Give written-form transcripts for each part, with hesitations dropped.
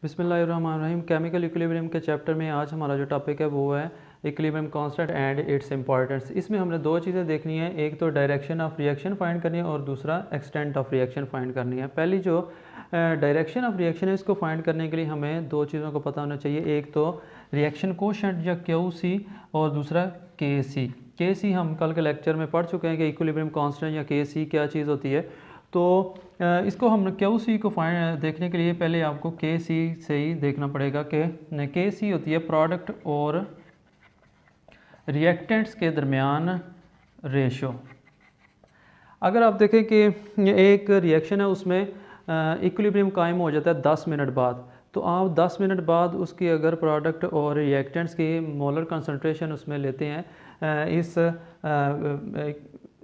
बिस्मिल्लाहिर्रहमानिर्रहीम। Chemical equilibrium के chapter में आज हमारा जो टॉपिक है वो है equilibrium constant and its importance. इसमें हमने दो चीज़ें देखनी है, एक तो डायरेक्शन ऑफ रिएक्शन फाइंड करनी है और दूसरा एक्सटेंट ऑफ रिएक्शन फाइंड करनी है। पहली जो डायरेक्शन ऑफ रिएक्शन है इसको फाइंड करने के लिए हमें दो चीज़ों को पता होना चाहिए, एक तो रिएक्शन कोशेंट या QC और दूसरा KC। KC हम कल के लेक्चर में पढ़ चुके हैं कि इक्विलिब्रियम कांस्टेंट या KC क्या चीज़ होती है। तो इसको हम QC को फाइंड देखने के लिए पहले आपको KC से ही देखना पड़ेगा कि KC होती है प्रोडक्ट और रिएक्टेंट्स के दरमियान रेशो। अगर आप देखें कि एक रिएक्शन है उसमें इक्विलिब्रियम कायम हो जाता है 10 मिनट बाद, तो आप 10 मिनट बाद उसकी अगर प्रोडक्ट और रिएक्टेंट्स की मोलर कंसंट्रेशन उसमें लेते हैं इस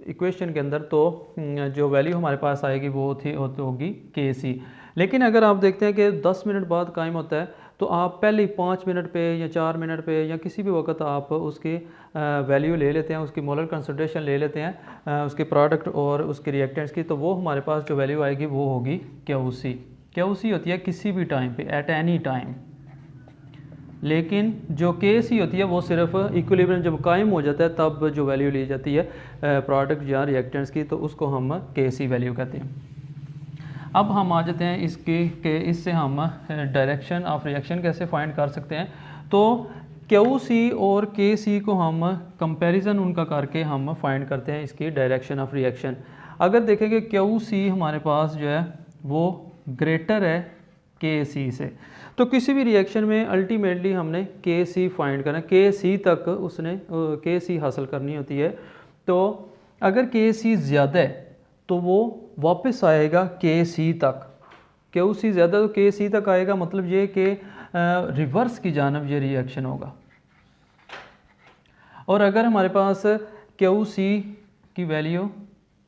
इक्वेशन के अंदर, तो जो वैल्यू हमारे पास आएगी वो होगी KC। लेकिन अगर आप देखते हैं कि 10 मिनट बाद कायम होता है तो आप पहले 5 मिनट पे या 4 मिनट पे या किसी भी वक्त आप उसकी वैल्यू ले लेते हैं, उसकी मोलर कंसंट्रेशन ले लेते हैं उसके प्रोडक्ट और उसके रिएक्टेंट्स की, तो वो हमारे पास जो वैल्यू आएगी वो होगी QC। QC होती है किसी भी टाइम पे, एट एनी टाइम। लेकिन जो KC होती है वो सिर्फ इक्विलिब्रियम जब कायम हो जाता है तब जो वैल्यू ली जाती है प्रोडक्ट या रिएक्टेंट्स की, तो उसको हम KC वैल्यू कहते हैं। अब हम आ जाते हैं इससे हम डायरेक्शन ऑफ रिएक्शन कैसे फाइंड कर सकते हैं। तो QC और KC को हम कंपैरिजन उनका करके हम फाइंड करते हैं इसकी डायरेक्शन ऑफ रिएक्शन। अगर देखेंगे QC हमारे पास जो है वो ग्रेटर है KC से, तो किसी भी रिएक्शन में अल्टीमेटली हमने KC फाइंड करना, KC तक उसने KC हासिल करनी होती है। तो अगर KC ज़्यादा है तो वो वापस आएगा KC तक, QC ज़्यादा तो KC तक आएगा, मतलब ये कि रिवर्स की जानब ये रिएक्शन होगा। और अगर हमारे पास QC की वैल्यू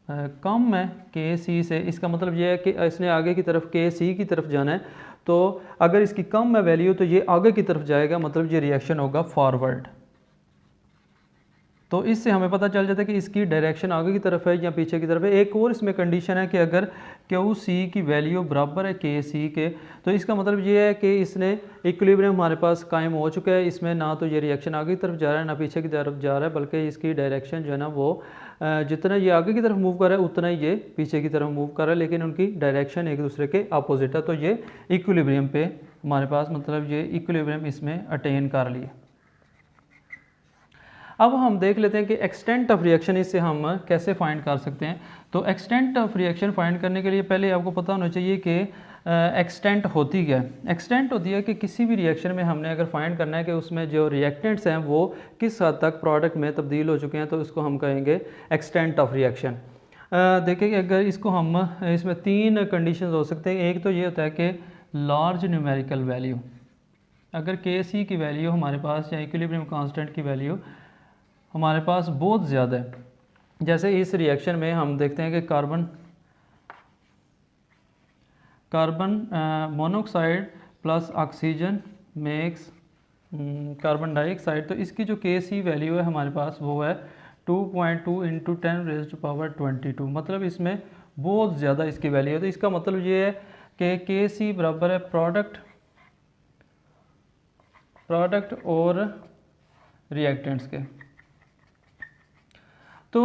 कम है KC से, इसका मतलब ये है कि इसने आगे की तरफ KC की तरफ जाना है, तो अगर इसकी कम है वैल्यू तो ये आगे की तरफ जाएगा, मतलब ये रिएक्शन होगा फॉरवर्ड। तो इससे हमें पता चल जाता है कि इसकी डायरेक्शन आगे की तरफ है या पीछे की तरफ है। एक और इसमें कंडीशन है कि अगर QC की वैल्यू बराबर है KC के, तो इसका मतलब ये है कि इसने इक्विलिब्रियम हमारे पास कायम हो चुका है, इसमें ना तो ये रिएक्शन आगे की तरफ जा रहा है ना पीछे की तरफ जा रहा है, बल्कि इसकी डायरेक्शन जो है ना वो जितना ये आगे की तरफ मूव कर रहा है उतना ही ये पीछे की तरफ मूव कर रहा है, लेकिन उनकी डायरेक्शन एक दूसरे के अपोजिट है। तो ये इक्विलिब्रियम पे हमारे पास, मतलब ये इक्विलिब्रियम इसमें अटेन कर लिए। अब हम देख लेते हैं कि एक्सटेंट ऑफ रिएक्शन इससे हम कैसे फाइंड कर सकते हैं। तो एक्सटेंट ऑफ रिएक्शन फाइंड करने के लिए पहले आपको पता होना चाहिए कि एक्सटेंट होती क्या है। एक्सटेंट होती है कि किसी भी रिएक्शन में हमने अगर फाइंड करना है कि उसमें जो रिएक्टेंट्स हैं वो किस हद तक प्रोडक्ट में तब्दील हो चुके हैं, तो इसको हम कहेंगे एक्सटेंट ऑफ रिएक्शन। देखिए अगर इसको हम इसमें 3 कंडीशंस हो सकते हैं। एक तो ये होता है कि लार्ज न्यूमेरिकल वैल्यू, अगर KC की वैल्यू हमारे पास या इक्विलिब्रियम कांस्टेंट की वैल्यू हमारे पास बहुत ज़्यादा है, जैसे इस रिएक्शन में हम देखते हैं कि carbon monoxide plus oxygen makes carbon dioxide, तो इसकी जो KC वैल्यू है हमारे पास वो है 2.2 × 10⁻22, मतलब इसमें बहुत ज़्यादा इसकी वैल्यू है। तो इसका मतलब ये है कि KC बराबर है प्रोडक्ट और रिएक्टेंट्स के। तो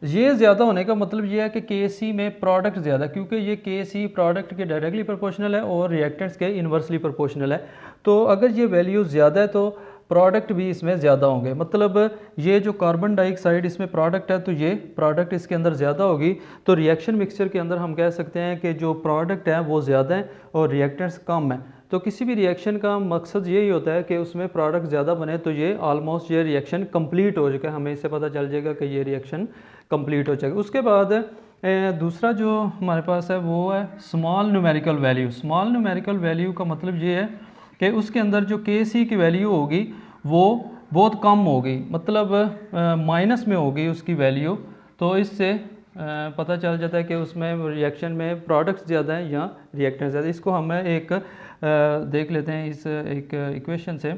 ये ज़्यादा होने का मतलब ये है कि KC में प्रोडक्ट ज़्यादा, क्योंकि ये KC प्रोडक्ट के डायरेक्टली प्रोपोर्शनल है और रिएक्टेंट्स के इन्वर्सली प्रोपोर्शनल है। तो अगर ये वैल्यू ज़्यादा है तो प्रोडक्ट भी इसमें ज़्यादा होंगे, मतलब ये जो कार्बन डाइऑक्साइड इसमें प्रोडक्ट है तो ये प्रोडक्ट इसके अंदर ज़्यादा होगी। तो रिएक्शन मिक्सचर के अंदर हम कह सकते हैं कि जो प्रोडक्ट है वो ज़्यादा है और रिएक्टेंट्स कम है। तो किसी भी रिएक्शन का मकसद यही होता है कि उसमें प्रोडक्ट ज़्यादा बने, तो ये ऑलमोस्ट ये रिएक्शन कंप्लीट हो चुका है, हमें इससे पता चल जाएगा कि ये रिएक्शन कंप्लीट हो जाएगा। उसके बाद दूसरा जो हमारे पास है वो है small numerical value. Small numerical value का मतलब ये है कि उसके अंदर जो KC की वैल्यू होगी वो बहुत कम होगी, मतलब माइनस में होगी उसकी वैल्यू। तो इससे पता चल जाता है कि उसमें रिएक्शन में प्रोडक्ट्स ज़्यादा हैं या रिएक्टेंट्स ज़्यादा। इसको हम एक देख लेते हैं इस एक इक्वेशन से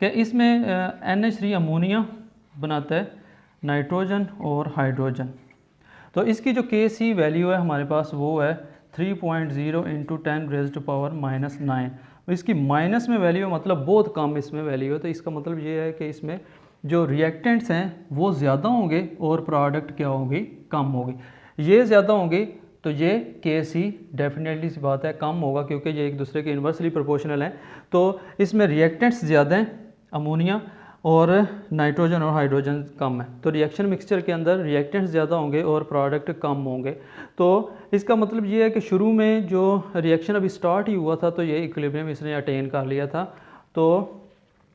कि इसमें NH3 अमोनिया बनाता है नाइट्रोजन और हाइड्रोजन। तो इसकी जो KC वैल्यू है हमारे पास वो है 3.0 इंटू 10⁻⁻⁹। इसकी माइनस में वैल्यू मतलब बहुत कम इसमें वैल्यू है, तो इसका मतलब ये है कि इसमें जो रिएक्टेंट्स हैं वो ज़्यादा होंगे और प्रोडक्ट क्या होगी, कम होगी। ये ज़्यादा होंगी तो ये KC डेफिनेटली सी बात है कम होगा, क्योंकि ये एक दूसरे के इन्वर्सली प्रोपोर्शनल हैं। तो इसमें रिएक्टेंट्स ज़्यादा हैं, अमोनिया और नाइट्रोजन और हाइड्रोजन कम है, तो रिएक्शन मिक्सचर के अंदर रिएक्टेंट्स ज़्यादा होंगे और प्रोडक्ट कम होंगे। तो इसका मतलब ये है कि शुरू में जो रिएक्शन अभी स्टार्ट ही हुआ था तो ये इक्विलिब्रियम इसने अटेन कर लिया था, तो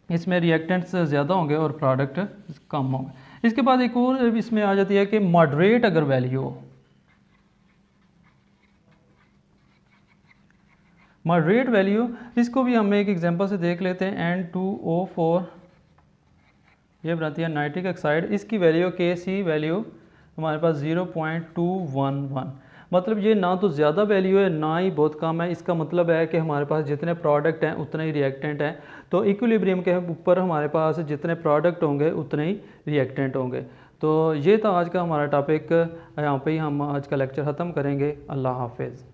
इसमें रिएक्टेंट्स ज़्यादा होंगे और प्रोडक्ट कम होंगे। इसके बाद एक और इसमें आ जाती है कि मॉडरेट अगर वैल्यू हो, मॉडरेट वैल्यू, इसको भी हम एक एग्जांपल से देख लेते हैं। N2O4 ये बनाती है नाइट्रिक ऑक्साइड, इसकी वैल्यू KC वैल्यू हमारे पास 0.211, मतलब ये ना तो ज़्यादा वैल्यू है ना ही बहुत कम है। इसका मतलब है कि हमारे पास जितने प्रोडक्ट हैं उतने ही रिएक्टेंट हैं, तो इक्विलिब्रियम के ऊपर हमारे पास जितने प्रोडक्ट होंगे उतने ही रिएक्टेंट होंगे। तो ये था आज का हमारा टॉपिक, यहाँ पे ही हम आज का लेक्चर ख़त्म करेंगे। अल्लाह हाफिज़।